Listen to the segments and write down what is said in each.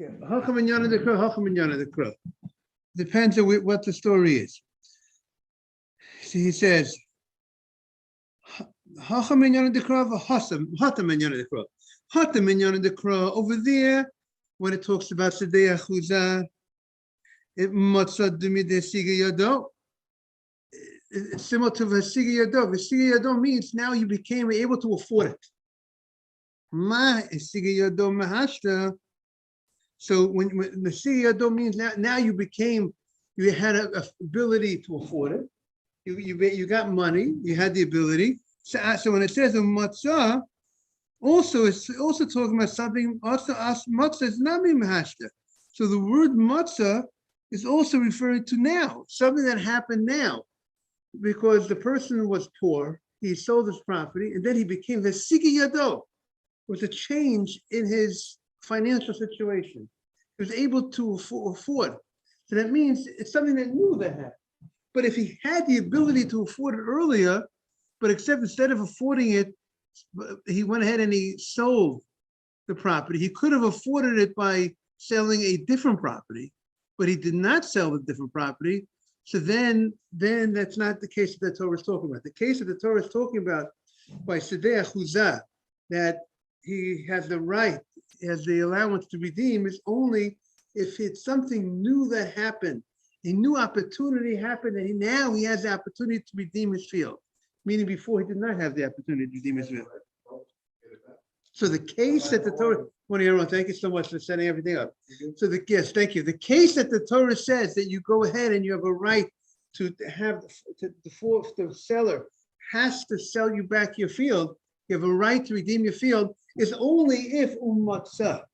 Okay. Hacham and Yana the Crow, Hacham and Yana the Crow. Depends on what the story is. So he says, Hacham and Yana the Crow, Hatam and Yana the Crow. Hatam and Yana the Crow. Over there, when it talks about Sedei Achuzah, it Matzah Dumide Siga Yado. It's similar to Vasiga Yado. Vasiga Yado means now you became able to afford it. Ma Siga Yado Mahashta. So when the Siga means now you had a ability to afford it. You got money, you had the ability. So when it says a matzah, it's also talking about something. Also, matzah is not mahashta. So the word matzah is also referring to now, something that happened now, because the person was poor, he sold his property, and then he became the sigi yado, was a change in his financial situation. He was able to afford. So that means it's something that new that happened. But if he had the ability to afford it earlier, but except instead of affording it, he went ahead and he sold the property. He could have afforded it by selling a different property, but he did not sell the different property. So then that's not the case that the Torah is talking about. The case that the Torah is talking about by Sedei Achuzah, that he has the right, has the allowance to redeem, is only if it's something new that happened. A new opportunity happened, and now he has the opportunity to redeem his field. Meaning before he did not have the opportunity to redeem his field. So the case that the Torah, thank you so much for setting everything up. So yes, thank you. The case that the Torah says that you go ahead and you have a right to have the seller has to sell you back your field. You have a right to redeem your field is only if umatzah.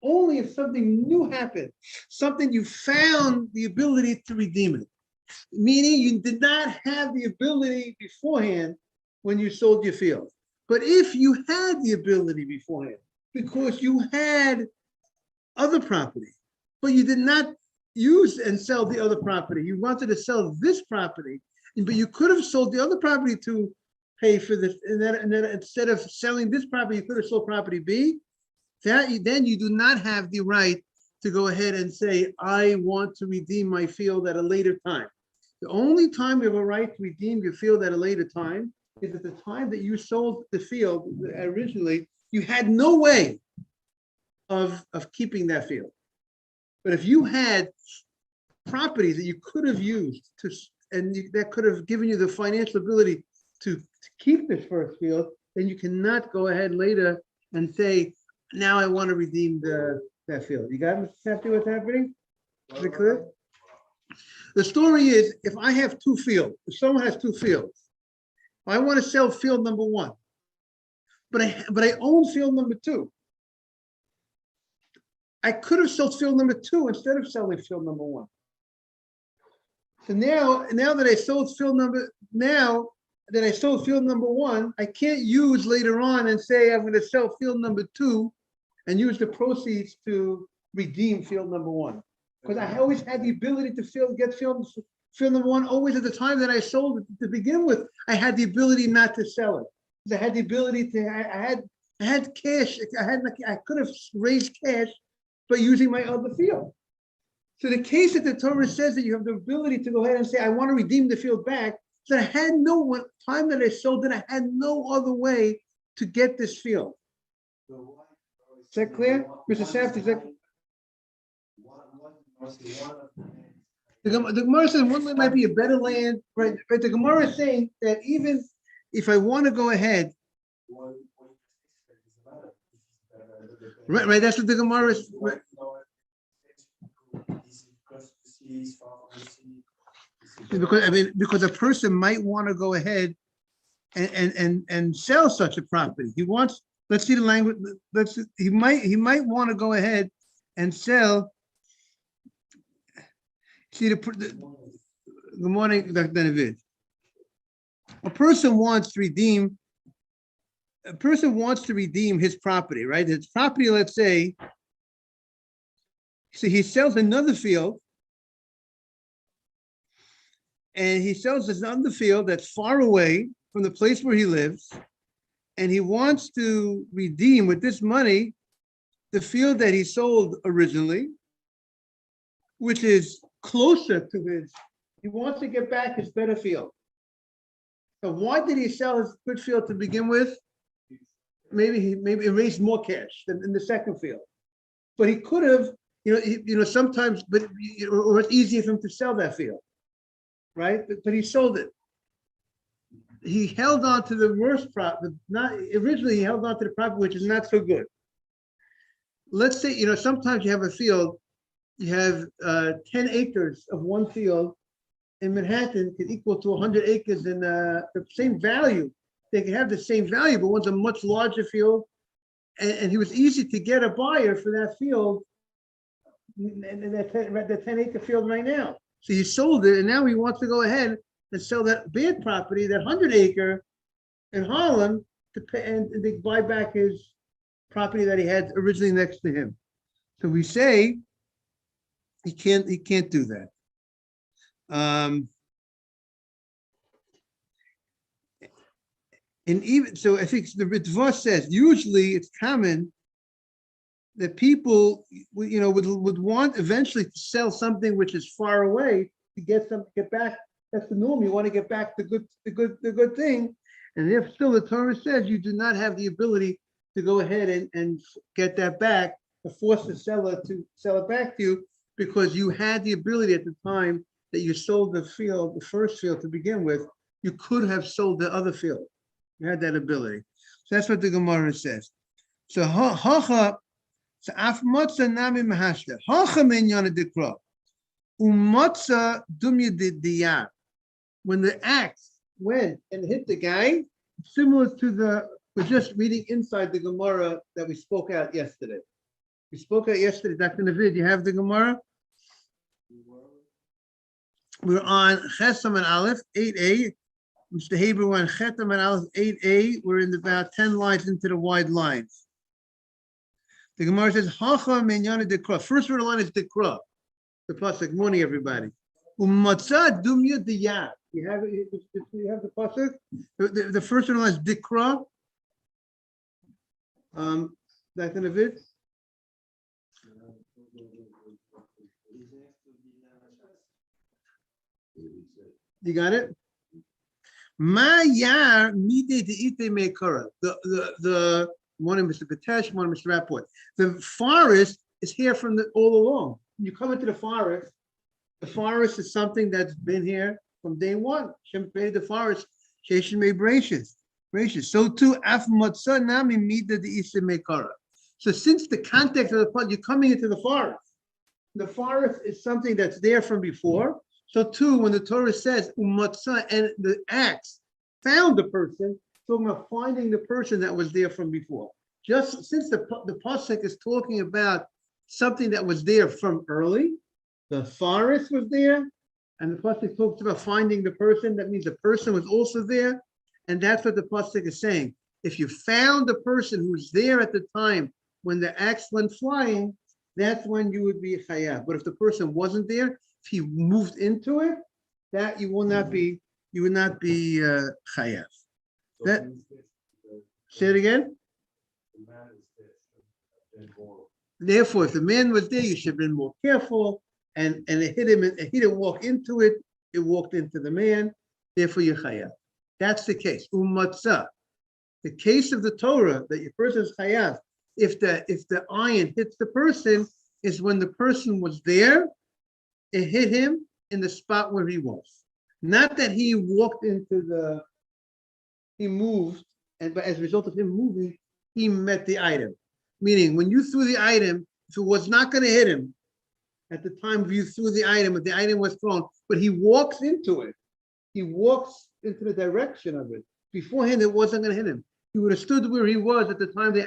Only if something new happened, something you found the ability to redeem it. Meaning you did not have the ability beforehand when you sold your field. But if you had the ability beforehand, because you had other property, but you did not use and sell the other property, you wanted to sell this property, but you could have sold the other property to pay for this, and then instead of selling this property, you could have sold property B. Then you do not have the right to go ahead and say, I want to redeem my field at a later time. The only time you have a right to redeem your field at a later time is at the time that you sold the field originally, you had no way of keeping that field. But if you had property that you could have used that could have given you the financial ability to keep this first field, then you cannot go ahead later and say, now I want to redeem that field. You got it, Mr. Safety, what's happening? Is it clear? The story is, if I have two fields, if someone has two fields, I want to sell field number one, but I own field number two. I could have sold field number two instead of selling field number one. So now that I sold field number one, I can't use later on and say I'm going to sell field number two and use the proceeds to redeem field number one. Because I always had the ability to get field number one, always at the time that I sold it to begin with, I had the ability not to sell it. Because I had the ability I had cash, I could have raised cash by using my other field. So the case that the Torah says that you have the ability to go ahead and say, I want to redeem the field back, so I had no time that I sold it, I had no other way to get this field. Is that clear? Mr. Safety, is that? The Gemara says one might be a better land, right? But the Gemara is saying that even if I want to go ahead, right, that's what the Gemara is. Right. Because a person might want to go ahead and sell such a property. He wants. Let's see the language. He might want to go ahead and sell. See good morning, Dr. David. A person wants to redeem his property, right? His property, let's say. So he sells another field, and he sells another field that's far away from the place where he lives, and he wants to redeem with this money the field that he sold originally, which is closer to his, he wants to get back his better field. So why did he sell his good field to begin with? Maybe it raised more cash than in the second field. But he could have, sometimes, or it's easier for him to sell that field, right? But he sold it. He held on to the worst property. Originally he held on to the property which is not so good. Let's say, sometimes you have a field, you have 10 acres of one field in Manhattan could equal to 100 acres in the same value. They can have the same value, but one's a much larger field. And he was easy to get a buyer for that field, and that 10-acre field right now. So he sold it, and now he wants to go ahead and sell that bad property, that 100-acre in Harlem, to pay, and they buy back his property that he had originally next to him. So we say he can't do that. And even so, I think the Ritva says usually it's common that people, would want eventually to sell something which is far away to get back. That's the norm. You want to get back the good thing, and if still the Torah says you do not have the ability to go ahead and get that back, to force the seller to sell it back to you, because you had the ability at the time that you sold the first field to begin with. You could have sold the other field. You had that ability. So that's what the Gemara says. So hacha, so af matzah nami mahashta. Hacha minyana dikra. Umatzah dumya diyar. When the axe went and hit the guy, similar to we're just reading inside the Gemara that we spoke out yesterday. We spoke out yesterday, Dr. Navid, you have the Gemara? We're on Chesam and Aleph, 8a. Mr. Hebrew on Chetam and Aleph 8a. We're in about 10 lines into the wide lines. The Gemara says, Hacha minyana dekra. First word of the line is dekra. The pasuk. Morning, everybody. Umatzah dumya diyah. You have the pasuk. The first word of the line is dekra. Dr. Navid. You got it? Ma yar mide de ite mekara. The one of Mr. Patesh, one of Mr. Rapport. The forest is here from all along. When you come into the forest is something that's been here from day one. Shem paid the forest. Sheshin made bracious. So too, af matzah nami mide de ite mekara. So since the context of the part, you're coming into the forest is something that's there from before. So too, when the Torah says umatzah and the axe found the person, talking about finding the person that was there from before. Just since the pasuk is talking about something that was there from early, the forest was there, and the pasuk talks about finding the person. That means the person was also there, and that's what the pasuk is saying. If you found the person who was there at the time when the axe went flying, that's when you would be a chayav. But if the person wasn't there, if he moved into it, that you would not be chayav. Say it again. Therefore, if the man was there, you should have been more careful, and it hit him, and he didn't walk into it, it walked into the man, therefore you're chayav. That's the case. Umatzah. The case of the Torah that your person is chayav, if the iron hits the person, is when the person was there, it hit him in the spot where he was. Not that he walked into he moved, but as a result of him moving, he met the item. Meaning, when you threw the item, if it was not going to hit him at the time you threw the item, if the item was thrown, but he walks into it, he walks into the direction of it. Beforehand, it wasn't going to hit him. He would have stood where he was at the time the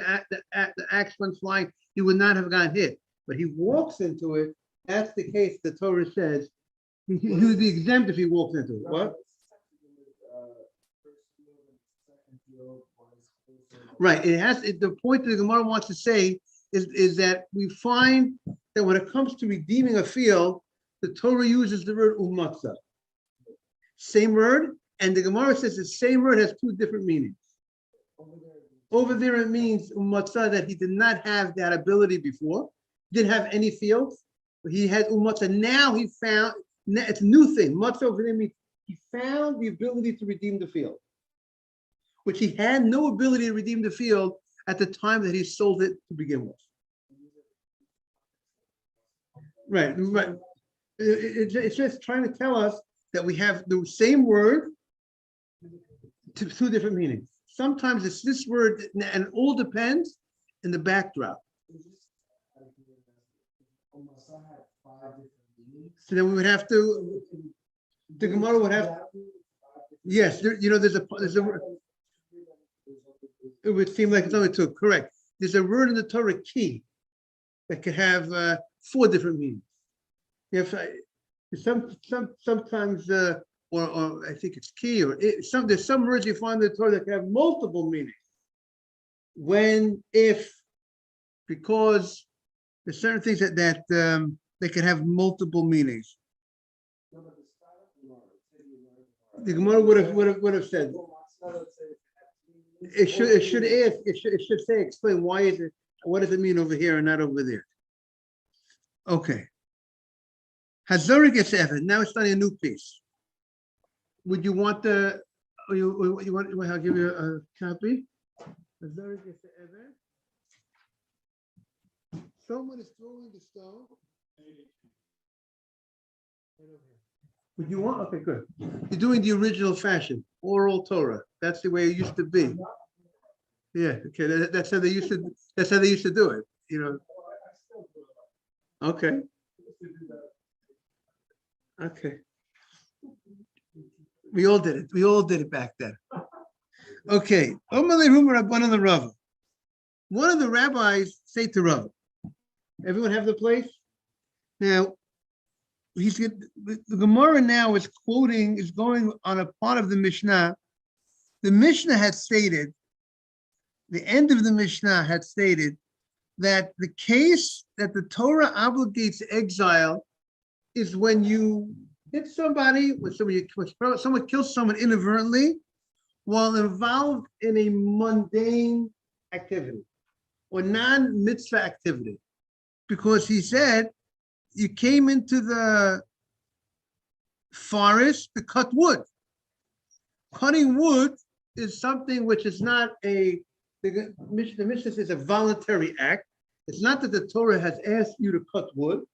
axe went flying. He would not have gotten hit. But he walks into it. That's the case. The Torah says he would be exempt if he walks into it. What? Right. The point that the Gemara wants to say is that we find that when it comes to redeeming a field, the Torah uses the word umatzah. Same word, and the Gemara says the same word has two different meanings. Over there it means umatzah that he did not have that ability before, didn't have any fields, but he had umatzah. Now he found, it's a new thing. Matzah over there means he found the ability to redeem the field, which he had no ability to redeem the field at the time that he sold it to begin with. Right. It's just trying to tell us that we have the same word to two different meanings. Sometimes it's this word, and it all depends in the backdrop. So then we would have to, the Gemara would have, yes, there's a, it would seem like it's only two, correct. There's a word in the Torah, ki, that could have 4 different meanings. If sometimes, or I think it's key, or there's some words you find in the Torah that can have multiple meanings. When, if, because there's certain things that they can have multiple meanings. The Gemara would have said. It should ask. It should say, explain why is it. What does it mean over here and not over there? Okay. Hazorik gets Evan. Now it's starting a new piece. Would you want the? You want? I'll give you a copy. Hazorik gets Evan. Someone is throwing the stone. Would you want? Okay, good. You're doing the original fashion, oral Torah. That's the way it used to be. Yeah. Okay. That's how they used to. That's how they used to do it. Okay. Okay. We all did it. We all did it back then. Okay. One of the rabbis say to Rav, everyone have the place? Now, the Gemara now is going on a part of the Mishnah. The Mishnah had stated, the end of the Mishnah had stated that the case that the Torah obligates exile is when you hit somebody, when someone kills someone inadvertently while involved in a mundane activity or non-mitzvah activity. Because he said, you came into the forest to cut wood. Cutting wood is something which is not the Mishnah says a voluntary act. It's not that the Torah has asked you to cut wood.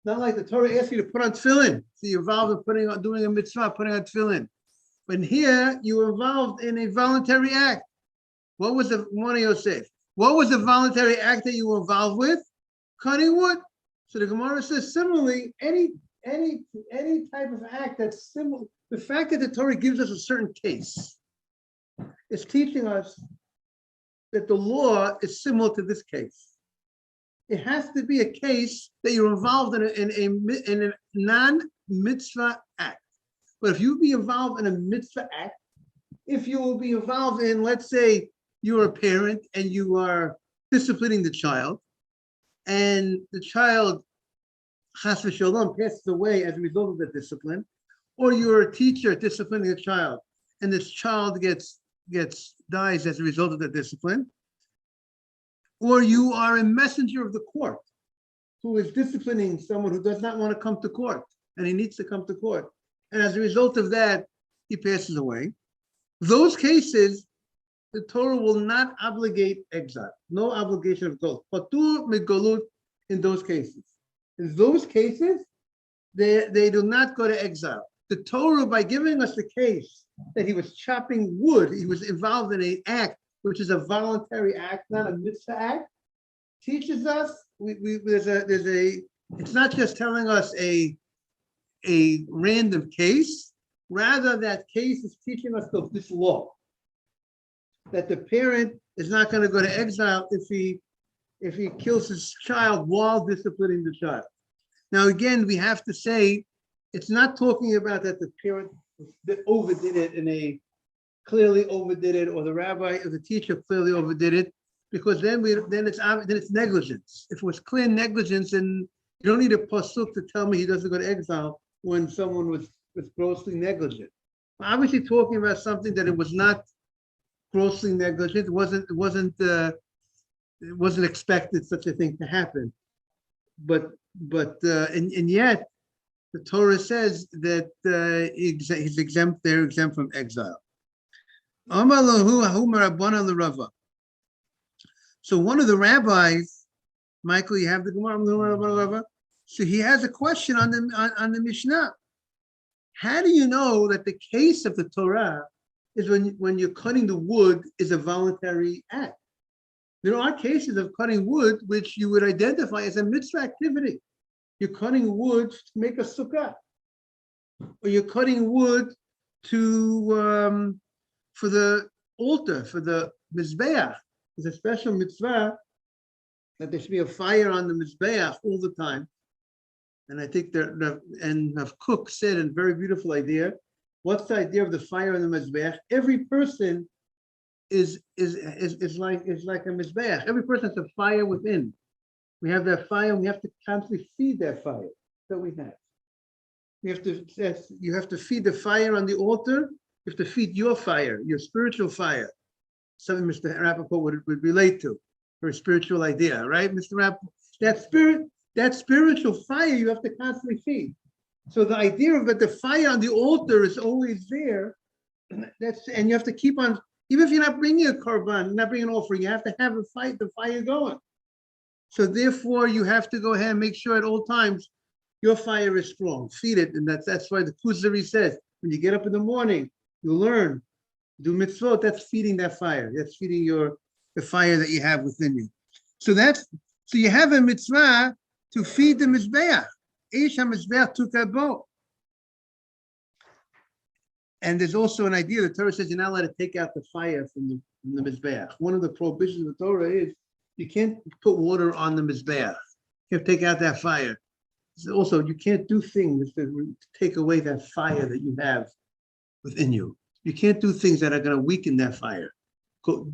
Not like the Torah asks you to put on tefillin. So you're involved in doing a mitzvah, putting on tefillin. But here you were involved in a voluntary act. What was the Mona Yosef? What was the voluntary act that you were involved with? Cutting wood. So the Gemara says similarly, any type of act that's similar. The fact that the Torah gives us a certain case is teaching us that the law is similar to this case. It has to be a case that you're involved in a non-mitzvah act. But if you be involved in a mitzvah act, if you will be involved in, let's say you're a parent and you are disciplining the child, and the child, chas v'shalom, passes away as a result of the discipline, or you're a teacher disciplining a child, and this child dies as a result of the discipline, or you are a messenger of the court who is disciplining someone who does not want to come to court, and he needs to come to court. And as a result of that, he passes away. Those cases, the Torah will not obligate exile, no obligation of gold. Patur megolut in those cases. In those cases, they do not go to exile. The Torah, by giving us the case that he was chopping wood, he was involved in an act which is a voluntary act, not a mitzvah act, teaches us it's not just telling us a random case, rather that case is teaching us this law, that the parent is not going to go to exile if he kills his child while disciplining the child. Now, again, we have to say, it's not talking about that the parent overdid it clearly overdid it, or the rabbi or the teacher clearly overdid it, because then it's negligence. If it was clear negligence, then you don't need a pasuk to tell me he doesn't go to exile when someone was grossly negligent. We're obviously talking about something that it was not grossly negligent. It wasn't expected such a thing to happen. And yet the Torah says that he's exempt. They're exempt from exile. So one of the rabbis, Michael, you have the Gemara. So he has a question on the Mishnah. How do you know that the case of the Torah is when you're cutting the wood is a voluntary act? There are cases of cutting wood which you would identify as a mitzvah activity. You're cutting wood to make a sukkah, or you're cutting wood to for the altar, for the mizbeach. There's a special mitzvah that there should be a fire on the mizbeach all the time. And I think Rav Kook said a very beautiful idea. What's the idea of the fire on the mizbeach? Every person is like a mizbeach. Every person has a fire within. We have that fire, and we have to constantly feed that fire that we have. You have to feed the fire on the altar. You have to feed your fire, your spiritual fire. Something Mr. Rappaport would relate to, for a spiritual idea, right, Mr. Rappaport? That spiritual fire you have to constantly feed. So the idea of that the fire on the altar is always there, and you have to keep on, even if you're not bringing a korban, not bringing an offering, you have to have the fire going. So therefore, you have to go ahead and make sure at all times your fire is strong. Feed it, and that's why the Kuzari says when you get up in the morning, you learn, do mitzvot. That's feeding that fire. That's feeding the fire that you have within you. So you have a mitzvah to feed the mizbeach. Eish hamizbeach tukabo. And there's also an idea. The Torah says you're not allowed to take out the fire from the mizbeach. One of the prohibitions of the Torah is you can't put water on the mizbeach. You have to take out that fire. Also, you can't do things to take away that fire that you have within you. You can't do things that are going to weaken that fire. Go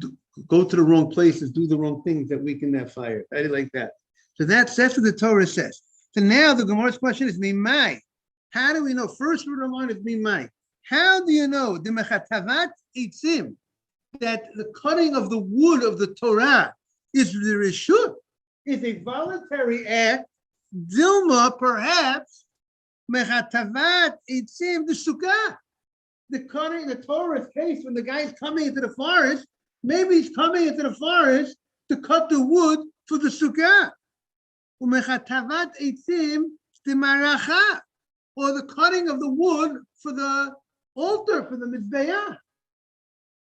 to the wrong places, do the wrong things that weaken that fire. I like that. So that's what the Torah says. So now the Gemara's question is mimai. How do we know? First word of line is mimai. How do you know the mechatavat itzim, that the cutting of the wood of the Torah is the reshut, is a voluntary act? Dilma, perhaps, mechatavat itzim, the sukkah. The cutting, the Torah's case, when the guy's coming into the forest, maybe he's coming into the forest to cut the wood for the sukkah. Umechatavat itzim, the maracha, or the cutting of the wood for the altar, for the mizbeah.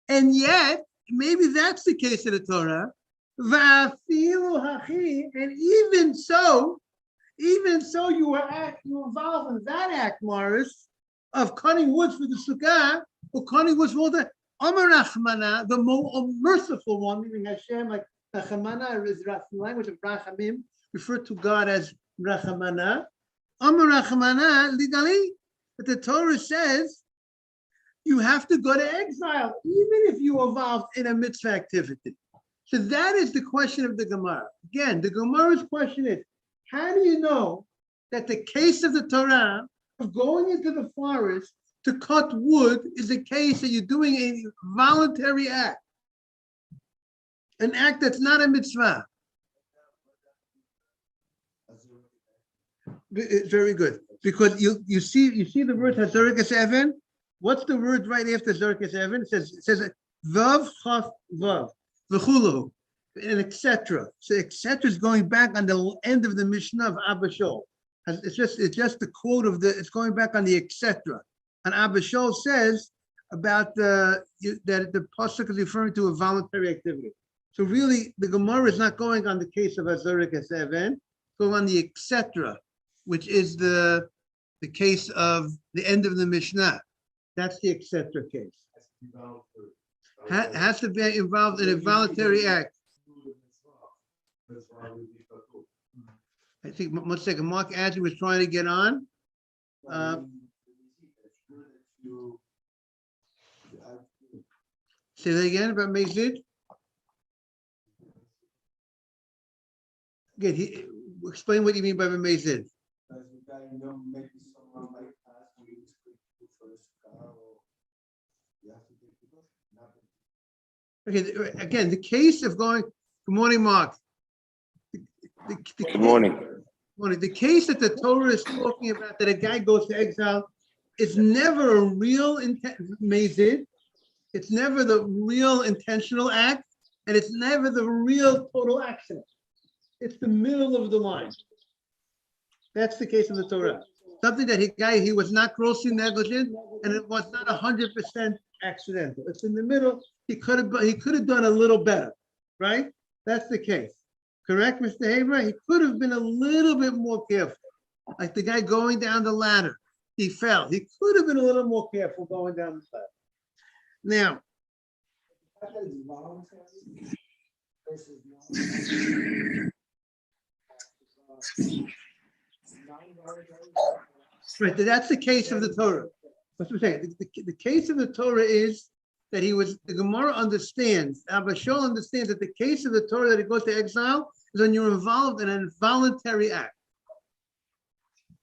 And yet, maybe that's the case of the Torah. And even so you were involved in that act, Morris, of cutting wood for the sukkah, or cutting wood for the Amar Rachmana, the more merciful one, meaning Hashem, like Rachmana is the language of Rachamim, referred to God as Rachamana. Amar Rachmana, legally, but the Torah says you have to go to exile, even if you are involved in a mitzvah activity. So that is the question of the Gemara. Again, the Gemara's question is, how do you know that the case of the Torah of going into the forest to cut wood is a case that you're doing a voluntary act, an act that's not a mitzvah? Very good, because you see the word Hazarikas Evan. What's the word right after Hazarikas Evan? It says Vav Chaf Vav V'chulu, and etc. So etc. is going back on the end of the Mishnah of Abba Shol. It's just the quote of it's going back on the etc. And Abba Shol says about that the pasuk is referring to a voluntary activity. So really, the Gemara is not going on the case of Hazarikas Evan, going on the etc., which is the case of the end of the Mishnah. That's the etc. case. Has to be involved in a voluntary act. I think, one second, Mark Adji was trying to get on. Say that again about Mezid. Again, explain what you mean by Mezid. Maybe someone might ask you to for the sukkah, or you have to take Okay, again, the case of going, good morning, Mark. Good morning. The case that the Torah is talking about, that a guy goes to exile, is never a real mazid. It's never the real intentional act, and it's never the real total accident. It's the middle of the line. That's the case of the Torah. Something that he was not grossly negligent, and it was not 100% accidental. It's in the middle. He could have done a little better, right? That's the case. Correct, Mr. Haber? He could have been a little bit more careful. Like the guy going down the ladder. He fell. He could have been a little more careful going down the ladder. Now, right, that's the case of the Torah. What's I'm saying? The case of the Torah is that the Gemara understands, Abba Shaul understands that the case of the Torah that it goes to exile is when you're involved in an involuntary act.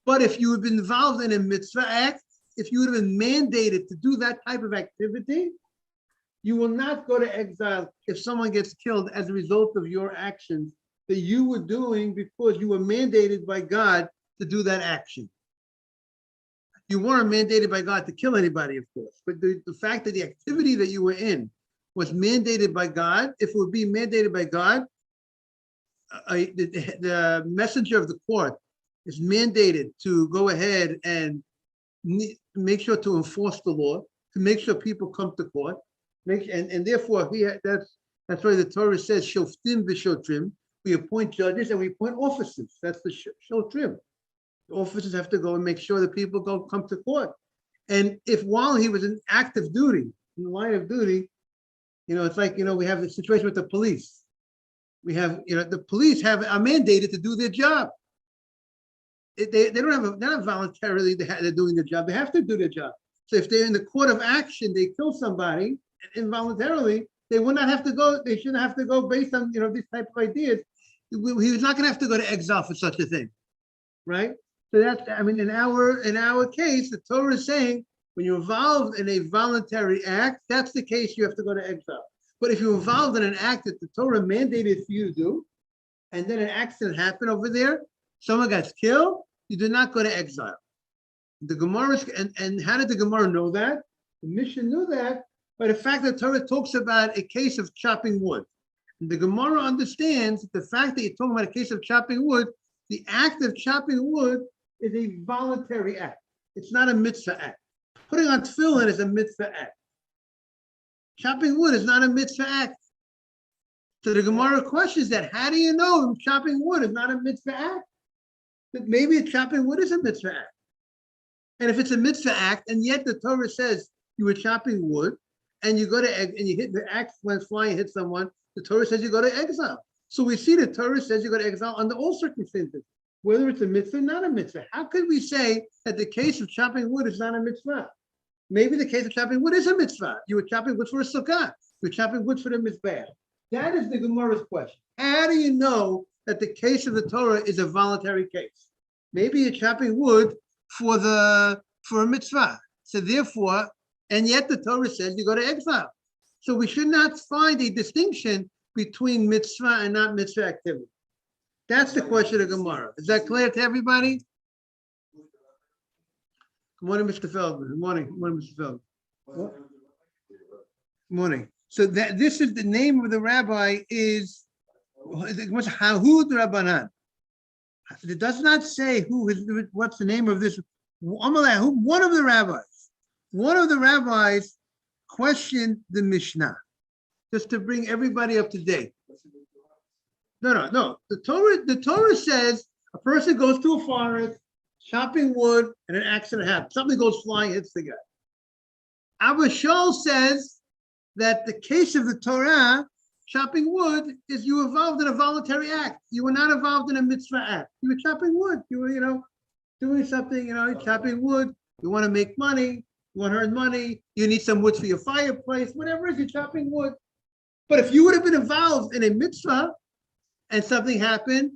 But if you have been involved in a mitzvah act, if you would have been mandated to do that type of activity, you will not go to exile if someone gets killed as a result of your actions that you were doing because you were mandated by God to do that action. You weren't mandated by God to kill anybody, of course, but the fact that the activity that you were in was mandated by God, if it would be mandated by God, the messenger of the court is mandated to go ahead and make sure to enforce the law, to make sure people come to court, and therefore that's why the Torah says shoftim v'shotrim. We appoint judges and we appoint officers. That's the shotrim. The officers have to go and make sure that people come to court. And if while he was in active duty, in the line of duty, it's like, we have the situation with the police. We have, the police are mandated to do their job. They're not voluntarily, they're doing their job. They have to do their job. So if they're in the court of action, they kill somebody involuntarily, they would not have to go, they shouldn't have to go based on, these type of ideas. He was not going to have to go to exile for such a thing, right? So that's, in our case, the Torah is saying when you're involved in a voluntary act, that's the case, you have to go to exile. But if you're involved in an act that the Torah mandated for you to do, and then an accident happened over there, someone gets killed, you do not go to exile. The Gemara, and how did the Gemara know that? The Mishnah knew that by the fact that Torah talks about a case of chopping wood. And the Gemara understands the fact that you're talking about a case of chopping wood, the act of chopping wood is a voluntary act. It's not a mitzvah act. Putting on tefillin is a mitzvah act. Chopping wood is not a mitzvah act. So the Gemara questions that. How do you know chopping wood is not a mitzvah act? That maybe chopping wood is a mitzvah act. And if it's a mitzvah act, and yet the Torah says you were chopping wood, and you go to and you hit the axe went flying, hit someone, the Torah says you go to exile. So we see the Torah says you go to exile under all circumstances, whether it's a mitzvah or not a mitzvah. How could we say that the case of chopping wood is not a mitzvah? Maybe the case of chopping wood is a mitzvah. You were chopping wood for a sukkah. You were chopping wood for the mizbeach. That is the Gemara's question. How do you know that the case of the Torah is a voluntary case? Maybe you're chopping wood for a mitzvah. So therefore, and yet the Torah says you go to exile. So we should not find a distinction between mitzvah and not mitzvah activity. That's the question of Gemara. Is that clear to everybody? Good morning, Mr. Feldman. Good morning. Good morning, Mr. Feldman. Good morning. So this is the name of the rabbi is Hahud Rabbanan. It does not say what's the name of this. One of the rabbis questioned the Mishnah, just to bring everybody up to date. No. The Torah says a person goes to a forest, chopping wood, and an accident happens. Something goes flying, hits the guy. Abba Shaul says that the case of the Torah, chopping wood, is you involved in a voluntary act. You were not involved in a mitzvah act. You were chopping wood. You were, doing something, chopping wood. You want to make money. You want to earn money. You need some wood for your fireplace. Whatever it is, you're chopping wood. But if you would have been involved in a mitzvah and something happened,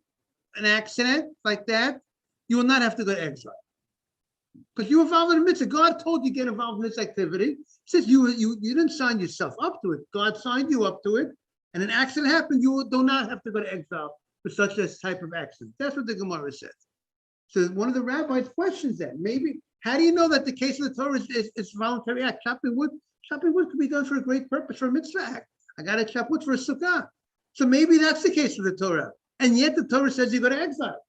an accident like that, you will not have to go to exile. because you're involved in a mitzvah. God told you to get involved in this activity. It says you didn't sign yourself up to it. God signed you up to it, and an accident happened. You do not have to go to exile for such a type of accident. That's what the Gemara says. So one of the rabbis questions that. Maybe, how do you know that the case of the Torah is voluntary act? Chopping wood could be done for a great purpose, for a mitzvah act. I got to chop wood for a sukkah. So maybe that's the case of the Torah. And yet the Torah says you go to exile.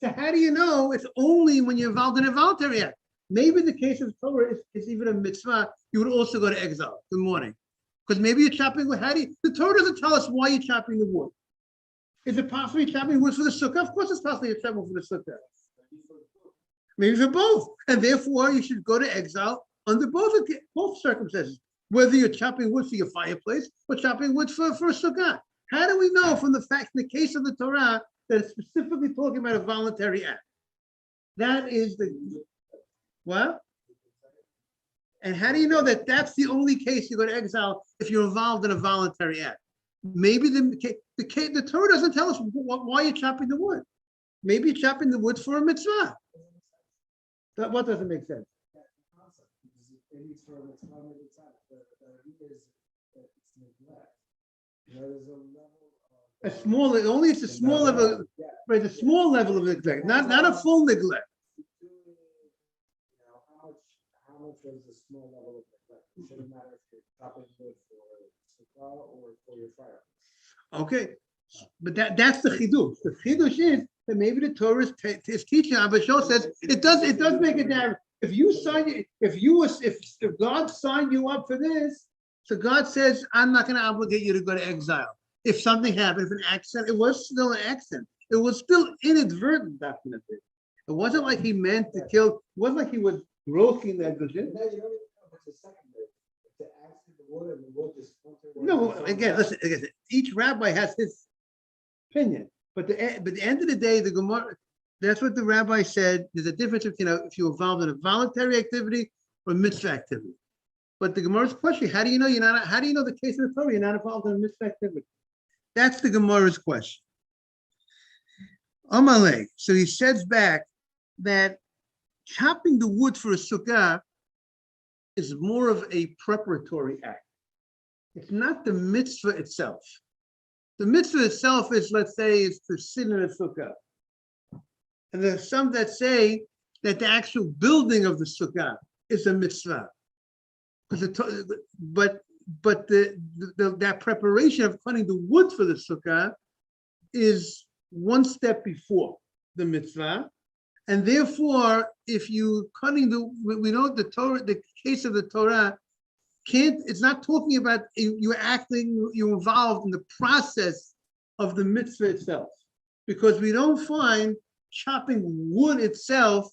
So how do you know it's only when you're involved in a voluntary act? Maybe the case of the Torah is even a mitzvah. You would also go to exile. Good morning. Because maybe you're chopping wood. The Torah doesn't tell us why you're chopping the wood. Is it possible you're chopping wood for the sukkah? Of course it's possible you're chopping wood for the sukkah. Maybe for both. And therefore you should go to exile under both circumstances. Whether you're chopping wood for your fireplace or chopping wood for a sukkah. How do we know from the fact, in the case of the Torah, that it's specifically talking about a voluntary act? That is what? And how do you know that that's the only case you go to exile if you're involved in a voluntary act? Maybe the Torah doesn't tell us why you're chopping the wood. Maybe you're chopping the wood for a mitzvah. What doesn't make sense? It's a small level, right? A small level of neglect, not a full neglect. How much is a small level of neglect? It shouldn't matter if you're chopping wood for sukkah or for your fire. Okay, but that's the chidush. The chidush is that maybe the Torah is teaching. Abba Shol says it does make a difference. If God signed you up for this, so God says, I'm not going to obligate you to go to exile. If something happened, if an accident, it was still an accident. It was still inadvertent, definitely. It wasn't like he meant to kill. It wasn't like he was grossly negligent. No, again, listen. Again, each rabbi has his opinion, but at the end of the day, the Gemara. That's what the rabbi said. There's a difference between if you're involved in a voluntary activity or mitzvah activity. But the Gemara's question: how do you know you're not? How do you know the case of the Torah you're not involved in a mitzvah activity? That's the Gemara's question. Amalek. So he says back that chopping the wood for a sukkah is more of a preparatory act. It's not the mitzvah itself. The mitzvah itself is, let's say, is to sit in a sukkah. And there's some that say that the actual building of the sukkah is a mitzvah. But that preparation of cutting the wood for the sukkah is one step before the mitzvah. And therefore, if you cutting we know the Torah, the case of the Torah it's not talking about you're involved in the process of the mitzvah itself, because we don't find chopping wood itself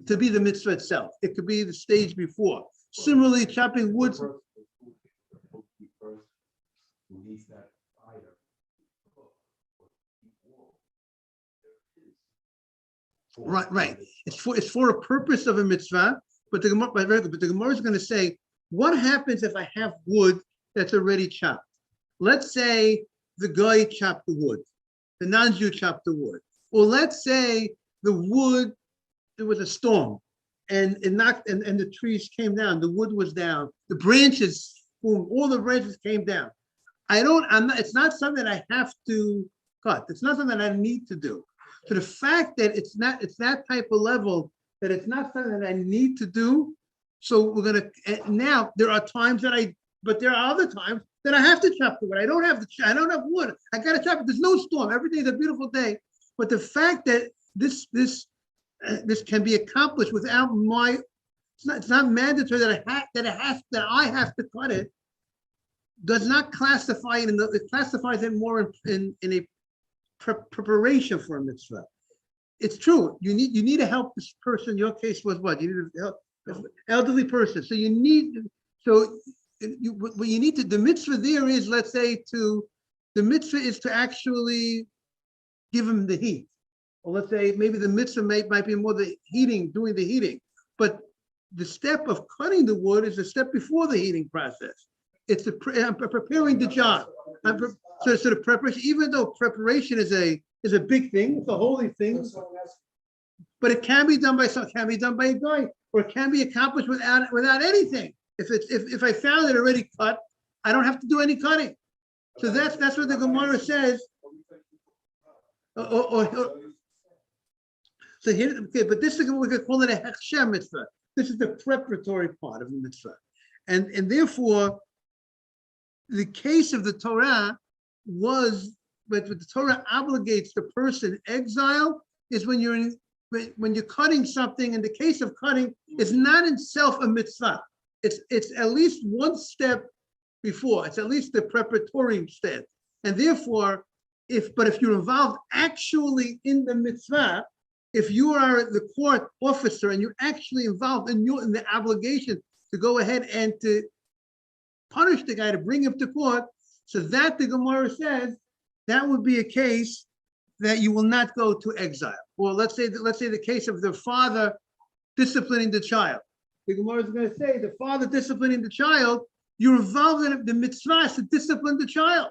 to be the mitzvah itself. It could be the stage before. Similarly, chopping wood. Right. It's for a purpose of a mitzvah, but the Gemara is going to say, what happens if I have wood that's already chopped? Let's say the guy chopped the wood, the non-Jew chopped the wood. Or let's say the wood, there was a storm and it knocked and the trees came down, the wood was down, the branches, boom, all the branches came down. It's not something that I have to cut. It's not something that I need to do. So the fact that it's that type of level, that it's not something that I need to do. So now there are times but there are other times that I have to chop the wood. I don't have wood. I got to chop it. There's no storm. Every day is a beautiful day. But the fact that this can be accomplished without it's not mandatory that I have to cut it, does not classify it it classifies it more in a preparation for a mitzvah. It's true. You need to help this person. Your case was what? You need to help an elderly person. So you need the mitzvah there is, let's say, the mitzvah is to actually give him the heat. Or let's say maybe the mitzvah might be more the heating, doing the heating. But the step of cutting the wood is a step before the heating process. It's I'm preparing the job. So the preparation, even though preparation is a big thing, it's a holy thing. but it can be done by some, can be done by a guy, or it can be accomplished without anything. If I found it already cut, I don't have to do any cutting. So that's what the Gemara says. So here, okay, but this is we could call it a hechsher mitzvah. This is the preparatory part of the mitzvah, and therefore, the case of the Torah was, but the Torah obligates the person exile is when you're cutting something. In the case of cutting, it's not in itself a mitzvah. It's at least one step before. It's at least the preparatory step, and therefore, if you're involved actually in the mitzvah, if you are the court officer and you're actually involved in the obligation to go ahead and to punish the guy, to bring him to court, so that the Gemara says that would be a case that you will not go to exile. Or let's say the case of the father disciplining the child. The Gemara is going to say the father disciplining the child, you're involved in the mitzvah to discipline the child,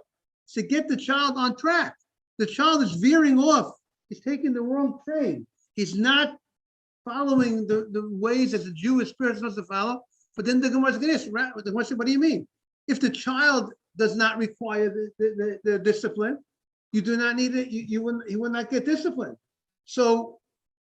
to get the child on track. The child is veering off. He's taking the wrong train. He's not following the ways that the Jewish spirit is supposed to follow. But then the Gemara is going to ask, what do you mean? If the child does not require the discipline, you do not need it. He will not get disciplined. So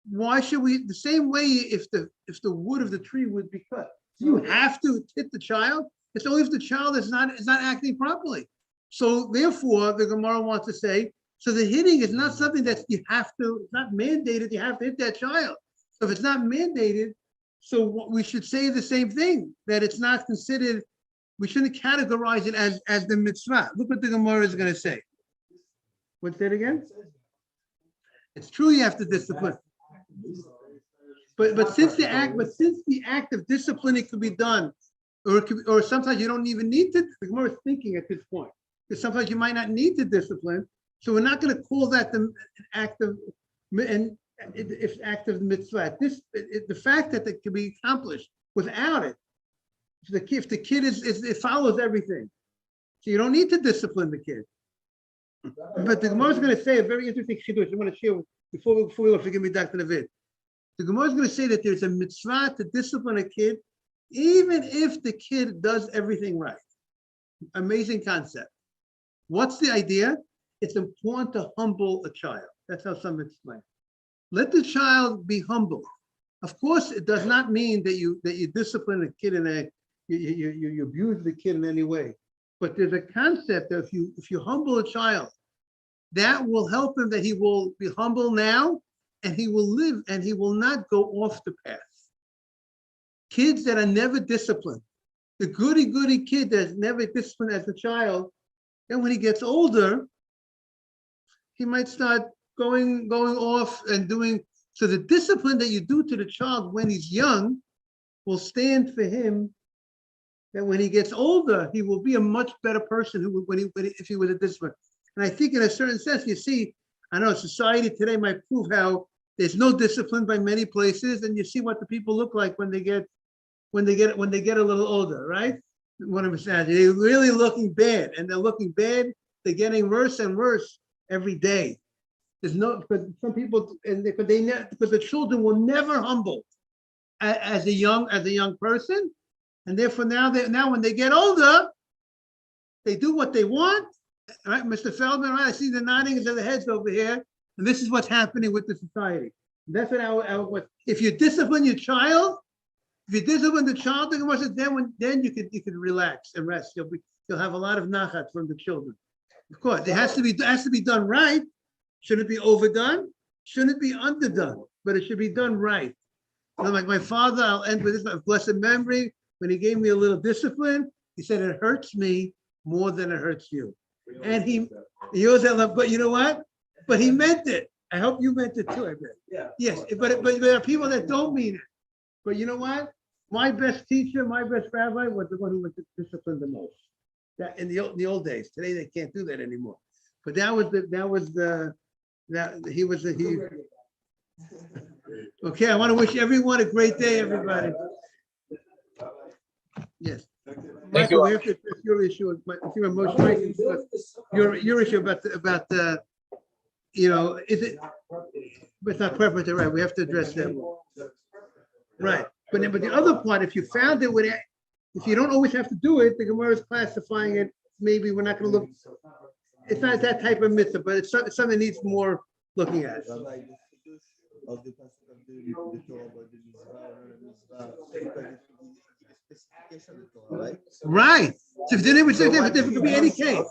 why should we? The same way, if the wood of the tree would be cut, you have to hit the child. It's only if the child is not acting properly. So therefore, the Gemara wants to say, so the hitting is not something that you have to. It's not mandated. You have to hit that child. So if it's not mandated, so we should say the same thing, that it's not considered. We shouldn't categorize it as the mitzvah. Look what the Gemara is going to say. What's that again? It's true you have to discipline, but since the act of disciplining could be done, or sometimes you don't even need to. The Gemara is thinking at this point, because sometimes you might not need to discipline. So we're not going to call that the act of mitzvah. The fact that it can be accomplished without it. If the kid it follows everything, so you don't need to discipline the kid. But the Gemara is going to say a very interesting chiddush I want to share before we go. Forgive me, Dr. Navid. The Gemara is going to say that there's a mitzvah to discipline a kid, even if the kid does everything right. Amazing concept. What's the idea? It's important to humble a child. That's how some explain. Let the child be humble. Of course, it does not mean that you discipline a kid you abuse the kid in any way. But there's a concept that if you humble a child, that will help him, that he will be humble now, and he will live, and he will not go off the path. Kids that are never disciplined, the goody kid that's never disciplined as a child, then when he gets older, he might start going off and doing. So the discipline that you do to the child when he's young will stand for him. That when he gets older, he will be a much better person if he was a discipline. And I think in a certain sense, you see, I know society today might prove how there's no discipline by many places, and you see what the people look like when they get a little older, right? What I'm saying, they're really looking bad, and they're looking bad. They're getting worse and worse every day. There's no, because some people, because the children will never humble as a young person. And therefore now when they get older, they do what they want, right? Mr. Feldman, right? I see the nodding of the heads over here, and this is what's happening with the society. And that's what if you discipline your child, then you could relax and rest. You'll have a lot of nachat from the children. Of course, it has to be done right. Shouldn't be overdone. Shouldn't be underdone. But it should be done right. Like my father, I'll end with this, of blessed memory. When he gave me a little discipline, he said, it hurts me more than it hurts you. And he always had love, but you know what? But he meant it. I hope you meant it too, I bet. Yeah. Yes, but there are people that don't mean it. But you know what? My best teacher, my best rabbi was the one who was disciplined the most. That in the old days. Today they can't do that anymore. But he was the. Okay, I want to wish everyone a great day, everybody. Yes. Michael, we have to address your issue, your emotion, your issue about is it But it's not perfect, right? We have to address that. Right. But the other part, if you found it with, if you don't always have to do it, the Gemara is classifying it. Maybe we're not going to look. It's not that type of mitzvah, but it's something that needs more looking at. Of the pasuk of the Torah about the mitzvah, specification of the Torah, right? Right. So if there could be any case.